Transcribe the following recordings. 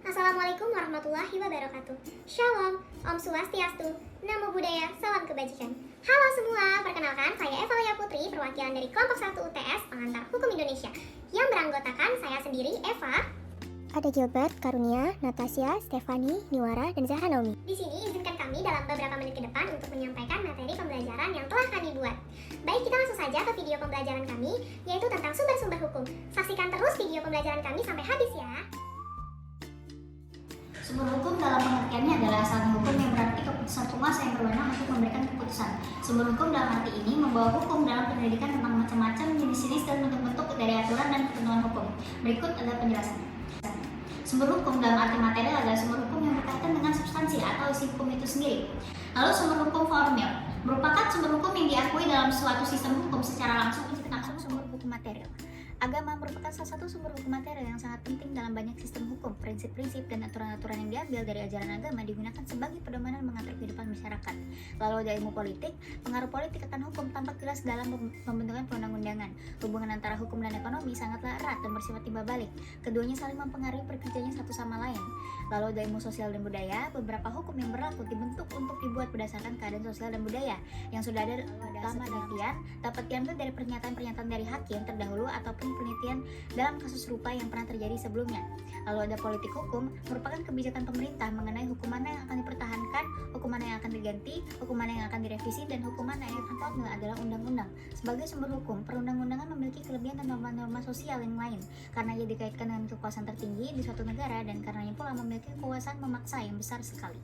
Assalamualaikum warahmatullahi wabarakatuh. Shalom, Om Swastiastu, Namo Buddhaya, Salam Kebajikan. Halo semua, perkenalkan saya Eva Lia Putri, perwakilan dari kelompok 1 UTS Pengantar Hukum Indonesia, yang beranggotakan saya sendiri, Eva. Ada Gilbert, Karunia, Natasha, Stefani, Niwara, dan Zahra Naomi. Di sini izinkan kami dalam beberapa menit ke depan untuk menyampaikan materi pembelajaran yang telah kami buat. Baik, kita langsung saja ke video pembelajaran kami, yaitu tentang sumber-sumber hukum. Saksikan terus video pembelajaran kami sampai habis ya. Sumber hukum dalam pengertiannya adalah asalnya hukum yang berarti keputusan penguasa yang berwenang untuk memberikan keputusan. Sumber hukum dalam arti ini membawa hukum dalam pendidikan tentang macam-macam jenis-jenis dan bentuk-bentuk dari aturan dan ketentuan hukum. Berikut adalah penjelasannya. Sumber hukum dalam arti materi adalah sumber hukum yang berkaitan dengan substansi atau isi hukum itu sendiri. Lalu sumber hukum formil merupakan sumber hukum yang diakui dalam suatu sistem hukum secara langsung atau tidak langsung. Sumber hukum material. Agama merupakan salah satu sumber hukum material yang sangat penting dalam banyak sistem hukum. Prinsip-prinsip dan aturan-aturan yang diambil dari ajaran agama digunakan sebagai pedoman mengatur kehidupan masyarakat. Lalu ada ilmu politik. Pengaruh politik akan hukum tampak jelas dalam pembentukan perundang-undangan. Hubungan antara hukum dan ekonomi sangatlah erat dan bersifat timbal balik. Keduanya saling mempengaruhi pekerjaannya satu sama lain. Lalu ada ilmu sosial dan budaya. Beberapa hukum yang berlaku dibentuk untuk dibuat berdasarkan keadaan sosial dan budaya yang sudah ada dalam penelitian dapat diambil dari pernyataan-pernyataan dari hakim terdahulu ataupun penelitian dalam kasus serupa yang pernah terjadi sebelumnya. Lalu ada politik hukum, merupakan kebijakan pemerintah mengenai hukum mana yang akan dipertahankan, hukum mana yang akan diganti, hukum mana yang akan direvisi, dan hukum mana yang akan formil adalah undang-undang. Sebagai sumber hukum, perundang-undangan memiliki kelebihan dan norma-norma sosial yang lain, karena ia dikaitkan dengan kekuasaan tertinggi di suatu negara dan karenanya pula memiliki kekuasaan memaksa yang besar sekali.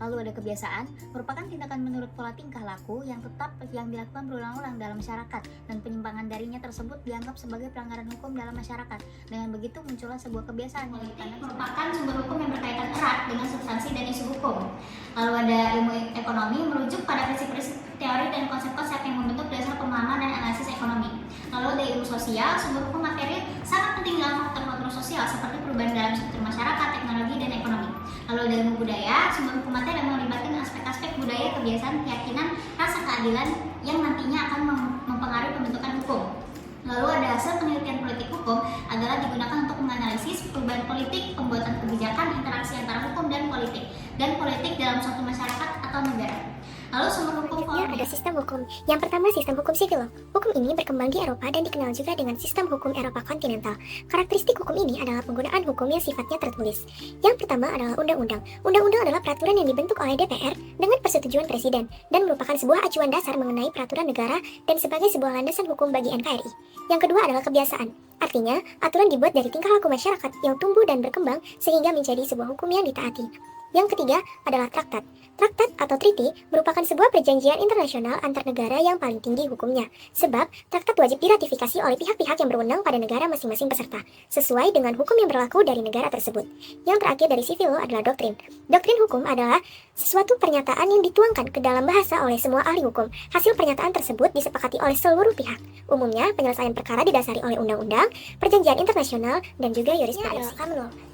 Lalu ada kebiasaan, merupakan tindakan menurut pola tingkah laku yang tetap yang dilakukan berulang-ulang dalam masyarakat, dan penyimpangan darinya tersebut dianggap sebagai pelanggaran hukum dalam masyarakat. Dengan begitu muncullah sebuah kebiasaan yang merupakan sumber hukum yang berkaitan erat dengan substansi dan isu hukum. Lalu ada ilmu ekonomi merujuk pada prinsip-prinsip teori dan konsep-konsep yang membentuk dasar pemahaman dan analisis ekonomi. Lalu ada ilmu sosial, sumber hukum materi sangat penting dalam faktor-faktor sosial seperti perubahan dalam struktur masyarakat, teknologi, dan ekonomi. Lalu ada ilmu budaya, sumber hukum materi yang melibatkan aspek-aspek budaya, kebiasaan, keyakinan, rasa keadilan yang nantinya akan mempengaruhi pembentukan hukum. Lalu ada hasil penelitian politik hukum adalah digunakan untuk menganalisis perubahan politik, pembuatan kebijakan, interaksi antara hukum dan politik dalam suatu masyarakat atau negara. Lalu sumber hukum Selanjutnya ada sistem hukum. Yang pertama, sistem hukum sivil. Hukum ini berkembang di Eropa dan dikenal juga dengan sistem hukum Eropa kontinental. Karakteristik hukum ini adalah penggunaan hukum yang sifatnya tertulis. Yang pertama adalah undang-undang. Undang-undang adalah peraturan yang dibentuk oleh DPR dengan persetujuan presiden dan merupakan sebuah acuan dasar mengenai peraturan negara dan sebagai sebuah landasan hukum bagi NKRI. Yang kedua adalah kebiasaan. Artinya, aturan dibuat dari tingkah laku masyarakat yang tumbuh dan berkembang sehingga menjadi sebuah hukum yang ditaati. Yang ketiga adalah traktat. Traktat atau treaty merupakan sebuah perjanjian internasional antar negara yang paling tinggi hukumnya. Sebab, traktat wajib diratifikasi oleh pihak-pihak yang berwenang pada negara masing-masing peserta, sesuai dengan hukum yang berlaku dari negara tersebut. Yang terakhir dari civil law adalah doktrin. Doktrin hukum adalah sesuatu pernyataan yang dituangkan ke dalam bahasa oleh semua ahli hukum. Hasil pernyataan tersebut disepakati oleh seluruh pihak. Umumnya, penyelesaian perkara didasari oleh undang-undang, perjanjian internasional, dan juga jurisprudensi.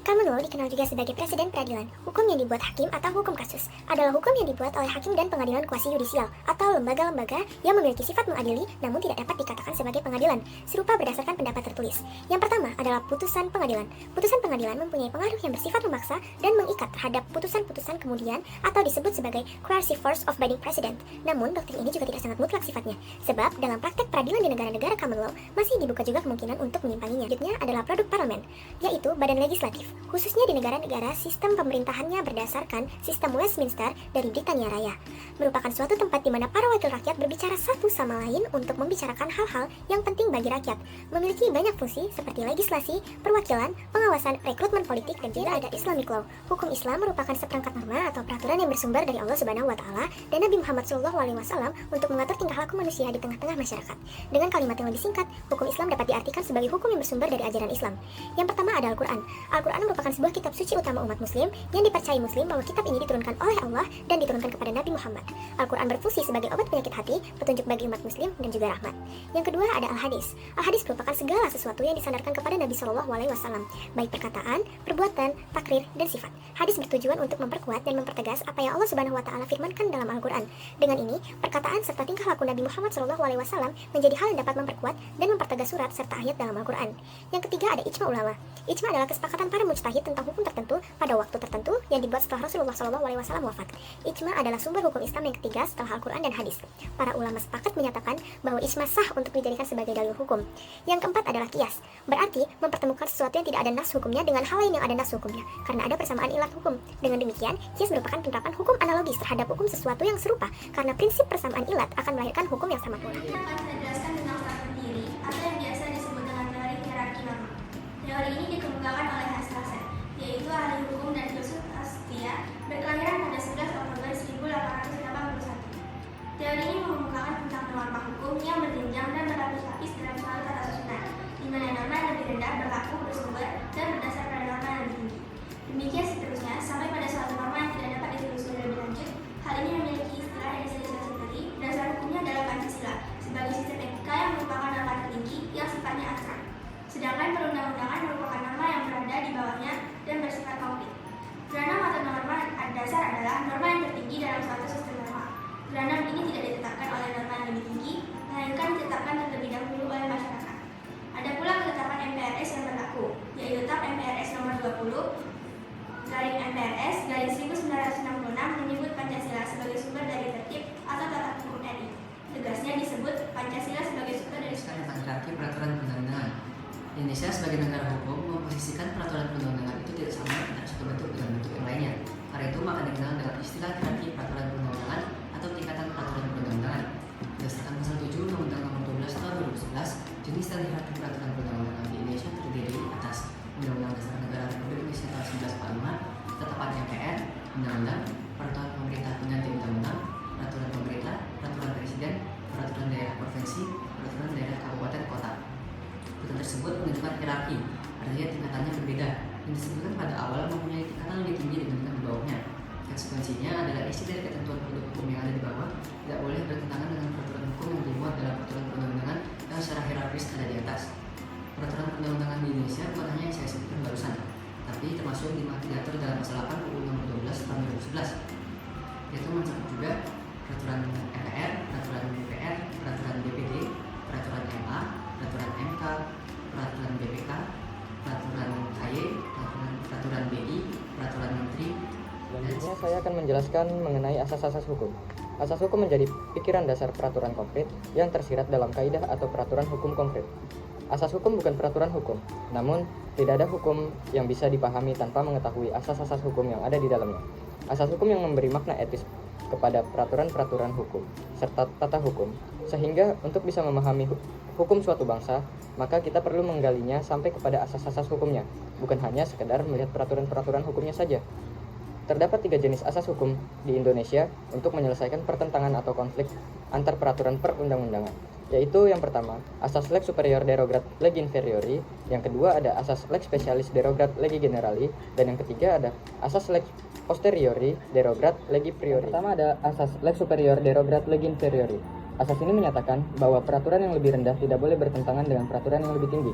Common law dikenal juga sebagai presiden peradilan. Hukum yang dibuat hakim atau hukum kasus adalah hukum yang dibuat oleh hakim dan pengadilan kuasi yudisial atau lembaga-lembaga yang memiliki sifat mengadili namun tidak dapat dikatakan sebagai pengadilan, serupa berdasarkan pendapat tertulis. Yang pertama adalah putusan pengadilan. Putusan pengadilan mempunyai pengaruh yang bersifat memaksa dan mengikat terhadap putusan-putusan kemudian atau disebut sebagai coercive force of binding precedent. Namun, doktrin ini juga tidak sangat mutlak sifatnya, sebab dalam praktek peradilan di negara-negara common law masih dibuka juga kemungkinan untuk menyimpanginya. Selanjutnya adalah produk parlemen, yaitu badan legislatif. Khususnya di negara-negara, sistem pemerintahannya berdasarkan sistem Westminster dari Britania Raya. Merupakan suatu tempat di mana para wakil rakyat berbicara satu sama lain untuk membicarakan hal-hal yang penting bagi rakyat. Memiliki banyak fungsi seperti legislasi, perwakilan, pengawasan, rekrutmen politik, dan juga ada Islamic law. Hukum Islam merupakan seperangkat norma atau peraturan yang bersumber dari Allah Subhanahu wa Ta'ala dan Nabi Muhammad SAW untuk mengatur tingkah laku manusia di tengah-tengah masyarakat. Dengan kalimat yang lebih singkat, hukum Islam dapat diartikan sebagai hukum yang bersumber dari ajaran Islam. Yang pertama ada Al-Quran. Al-Quran merupakan sebuah kitab suci utama umat muslim yang dipercayai muslim bahwa kitab ini diturunkan oleh Allah dan diturunkan kepada Nabi Muhammad. Al-Quran berfungsi sebagai obat penyakit hati, petunjuk bagi umat muslim, dan juga rahmat. Yang kedua ada Al-Hadis. Al-Hadis merupakan segala sesuatu yang disandarkan kepada Nabi SAW, baik perkataan, perbuatan, takrir, dan sifat. Hadis bertujuan untuk memperkuat dan mempertegas apa yang Allah Subhanahu wa Ta'ala firmankan dalam Al-Quran. Dengan ini, perkataan serta tingkah laku Nabi Muhammad SAW menjadi hal yang dapat memperkuat dan mempertegas surat serta ayat dalam Al-Quran. Yang ketiga ada ijma ulama. Ijma adalah kesepakatan para mujtahid tentang hukum tertentu pada waktu tertentu yang dibuat setelah Rasulullah SAW wafat. Ijma adalah sumber hukum Islam yang ketiga setelah Al-Quran dan hadis. Para ulama sepakat menyatakan bahwa ijma sah untuk dijadikan sebagai dalil hukum. Yang keempat adalah qiyas, berarti mempertemukan sesuatu yang tidak ada nas hukumnya dengan hal lain yang ada nas hukumnya, karena ada persamaan ilat hukum. Dengan demikian, qiyas merupakan penerapan hukum analogis terhadap hukum sesuatu yang serupa, karena prinsip persamaan ilat akan melahirkan hukum yang sama pula. Kita akan menjelaskan tentang struktur diri atau yang biasa disebut dengan teori hierarki norma. Teori ini dikemukakan oleh Hastaset, yaitu ahli hukum dan filsuf Austria, berkelahiran pada 11 Oktober 1881. Teori ini mengemukakan tentang norma hukum yang berjenjang dan berlapis-lapis dalam suatu tata susunan, di mana norma yang lebih rendah berlaku bersumber dan berdasar pada norma yang lebih tinggi. Demikian seterusnya, sampai pada suatu norma yang tidak dapat ditelusuri lebih lanjut. Hal ini memiliki istilah yang bisa dijelaskan tadi. Dasar hukumnya adalah Pancasila, sebagai sistem etika yang merupakan norma tertinggi yang sifatnya abstrak. Sedangkan perundang-undangan merupakan norma yang berada di bawahnya dan bersifat konkret. Geranam atau norma dasar adalah norma yang tertinggi dalam suatu sistem norma. Geranam ini tidak ditetapkan oleh norma yang lebih tinggi, melainkan ditetapkan terlebih dahulu oleh masyarakat. Ada pula ketetapan MPRS yang berlaku, yaitu Tetap MPRS nomor 20 garing MPRS garing 1966 menyebut Pancasila sebagai sumber dari tertib atau tata hukum RI. Tegasnya disebut Pancasila sebagai sumber dari Tentang hierarki peraturan perundang-undangan. Indonesia sebagai negara hukum memposisikan peraturan perundang-undangan itu tidak sama antara suatu bentuk dengan bentuk yang lainnya. Karena itu maka dikenal dengan istilah hierarki peraturan perundang-undangan atau tingkatan peraturan perundang-undangan. Berdasarkan pasal 7 Undang-Undang Nomor 12 Tahun 2011, jenis dan hierarki peraturan perundang-undangan di Indonesia terdiri atas Undang-Undang Dasar Negara Republik Indonesia tahun 1945, Ketetapan MPR, Undang-Undang, Peraturan Pemerintah Pengganti Undang-Undang, Peraturan Pemerintah, Peraturan Presiden, Peraturan Daerah Provinsi, Peraturan Daerah Kabupaten Kota. Peraturan tersebut menentukan hierarki, artinya tingkatannya berbeda, yang disebutkan pada awal mempunyai tingkatan lebih tinggi dibandingkan di bawahnya. Konsekuensinya adalah isi dari ketentuan produk hukum yang ada di bawah tidak boleh bertentangan dengan peraturan hukum yang dimuat dalam peraturan perundang-undangan yang secara hierarkis ada di atas. Peraturan perundang-undangan di Indonesia bukan hanya yang saya sebutkan barusan, tapi termasuk diatur dalam pasal 8 UU Nomor 12 Tahun 2011, yaitu mencakup juga peraturan MPR, peraturan DPR, peraturan DPD, peraturan MA, peraturan MK, peraturan BPK, peraturan KY, peraturan BI, peraturan Menteri. Selanjutnya saya akan menjelaskan mengenai asas-asas hukum. Asas hukum menjadi pikiran dasar peraturan konkret yang tersirat dalam kaidah atau peraturan hukum konkret. Asas hukum bukan peraturan hukum, namun tidak ada hukum yang bisa dipahami tanpa mengetahui asas-asas hukum yang ada di dalamnya. Asas hukum yang memberi makna etis kepada peraturan-peraturan hukum serta tata hukum, sehingga untuk bisa memahami hukum suatu bangsa, maka kita perlu menggalinya sampai kepada asas-asas hukumnya, bukan hanya sekedar melihat peraturan-peraturan hukumnya saja. Terdapat 3 jenis asas hukum di Indonesia untuk menyelesaikan pertentangan atau konflik antar peraturan perundang-undangan, yaitu yang pertama, asas lex superior derogat legi inferiori, yang kedua ada asas lex specialis derogat legi generali, dan yang ketiga ada asas lex posteriori derogat legi priori. Yang pertama ada asas lex superior derogat legi inferiori. Asas ini menyatakan bahwa peraturan yang lebih rendah tidak boleh bertentangan dengan peraturan yang lebih tinggi.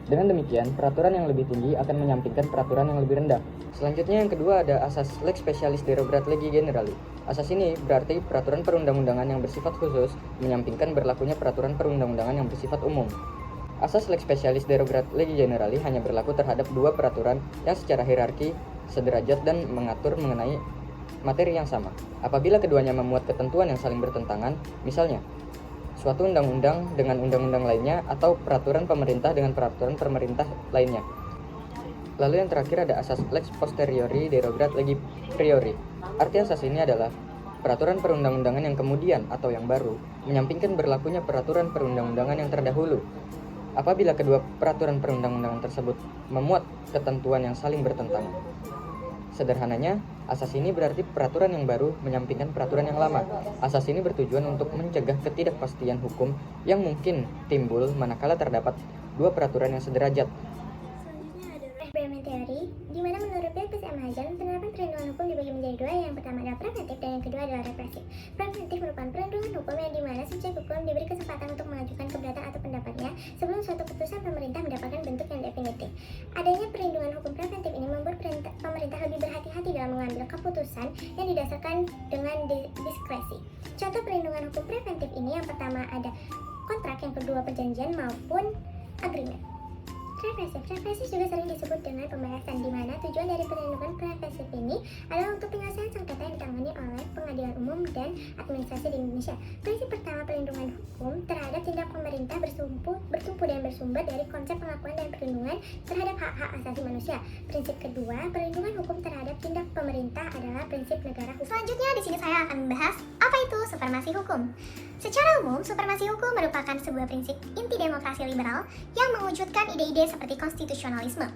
Dengan demikian, peraturan yang lebih tinggi akan menyampingkan peraturan yang lebih rendah. Selanjutnya yang kedua ada asas lex specialis derogat legi generali. Asas ini berarti peraturan perundang-undangan yang bersifat khusus menyampingkan berlakunya peraturan perundang-undangan yang bersifat umum. Asas lex specialis derogat legi generali hanya berlaku terhadap 2 peraturan yang secara hierarki sederajat dan mengatur mengenai materi yang sama. Apabila keduanya memuat ketentuan yang saling bertentangan, misalnya suatu undang-undang dengan undang-undang lainnya atau peraturan pemerintah dengan peraturan pemerintah lainnya. Lalu yang terakhir ada asas lex posteriori derogat legi priori. Arti asas ini adalah peraturan perundang-undangan yang kemudian atau yang baru menyampingkan berlakunya peraturan perundang-undangan yang terdahulu. Apabila kedua peraturan perundang-undangan tersebut memuat ketentuan yang saling bertentangan. Sederhananya, asas ini berarti peraturan yang baru menyampingkan peraturan yang lama. Asas ini bertujuan untuk mencegah ketidakpastian hukum yang mungkin timbul manakala terdapat 2 peraturan yang sederajat. Eksperimen teori, di mana menurut Philips M. Hajan, penerapan perlindungan hukum dibagi menjadi 2, yang pertama adalah preventif dan yang kedua adalah represif. Preventif merupakan perlindungan hukum yang dimana subjek hukum diberi kesempatan untuk mengajukan keberatan atau pendapatnya sebelum suatu putusan pemerintah mendapatkan bentuk yang definitif. Adanya perlindungan hukum preventif ini membuat pemerintah lebih berhati-hati dalam mengambil keputusan yang didasarkan dengan diskresi. Contoh perlindungan hukum preventif ini yang pertama ada kontrak, yang kedua perjanjian maupun agreement. Preventif juga sering disebut dengan pembahasan, di mana tujuan dari perlindungan preventif ini adalah untuk penyelesaian sengketa yang ditangani oleh pengadilan umum dan administrasi di Indonesia. Prinsip pertama perlindungan hukum terhadap tindak pemerintah bertumpu dan bersumber dari konsep pengakuan dan perlindungan terhadap hak-hak asasi manusia. Prinsip kedua, perlindungan hukum terhadap tindak pemerintah adalah prinsip negara hukum. Selanjutnya di sini saya akan membahas apa itu supremasi hukum. Secara umum, supremasi hukum merupakan sebuah prinsip inti demokrasi liberal yang mewujudkan ide-ide seperti konstitusionalisme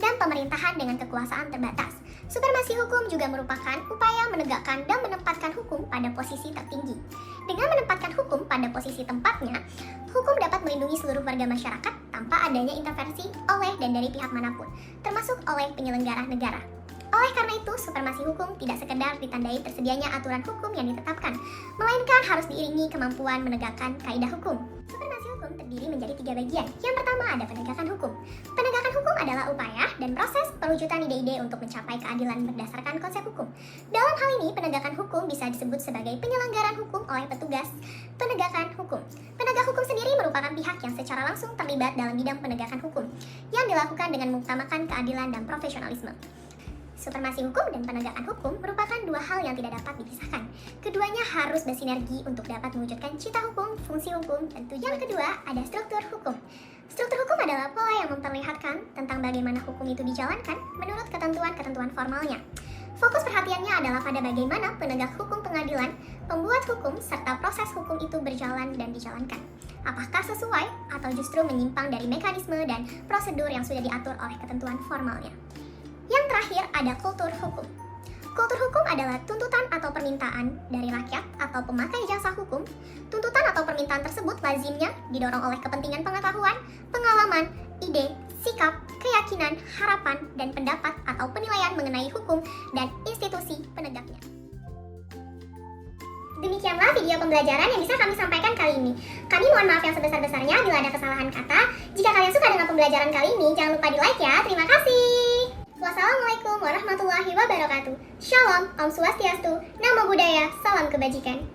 dan pemerintahan dengan kekuasaan terbatas. Supremasi hukum juga merupakan upaya menegakkan dan menempatkan hukum pada posisi tertinggi. Dengan menempatkan hukum pada posisi tempatnya, hukum dapat melindungi seluruh warga masyarakat tanpa adanya intervensi oleh dan dari pihak manapun, termasuk oleh penyelenggara negara. Oleh karena itu, supremasi hukum tidak sekedar ditandai tersedianya aturan hukum yang ditetapkan, melainkan harus diiringi kemampuan menegakkan kaidah hukum. Supremasi hukum terdiri menjadi 3 bagian. Yang pertama ada penegakan hukum. Penegakan hukum adalah upaya dan proses perwujudan ide-ide untuk mencapai keadilan berdasarkan konsep hukum. Dalam hal ini, penegakan hukum bisa disebut sebagai penyelenggaraan hukum oleh petugas penegakan hukum. Penegak hukum sendiri merupakan pihak yang secara langsung terlibat dalam bidang penegakan hukum, yang dilakukan dengan mengutamakan keadilan dan profesionalisme. Supremasi hukum dan penegakan hukum merupakan dua hal yang tidak dapat dipisahkan. Keduanya harus bersinergi untuk dapat mewujudkan cita hukum, fungsi hukum, dan tujuan. Yang kedua, ada struktur hukum. Struktur hukum adalah pola yang memperlihatkan tentang bagaimana hukum itu dijalankan menurut ketentuan-ketentuan formalnya. Fokus perhatiannya adalah pada bagaimana penegak hukum pengadilan, pembuat hukum, serta proses hukum itu berjalan dan dijalankan. Apakah sesuai atau justru menyimpang dari mekanisme dan prosedur yang sudah diatur oleh ketentuan formalnya. Yang terakhir ada kultur hukum. Kultur hukum adalah tuntutan atau permintaan dari rakyat atau pemakai jasa hukum. Tuntutan atau permintaan tersebut lazimnya didorong oleh kepentingan pengetahuan, pengalaman, ide, sikap, keyakinan, harapan, dan pendapat atau penilaian mengenai hukum dan institusi penegaknya. Demikianlah video pembelajaran yang bisa kami sampaikan kali ini. Kami mohon maaf yang sebesar-besarnya bila ada kesalahan kata. Jika kalian suka dengan pembelajaran kali ini, jangan lupa di like ya. Terima kasih. Wassalamualaikum warahmatullahi wabarakatuh. Shalom, Om Swastiastu, Namo Buddhaya, Salam Kebajikan.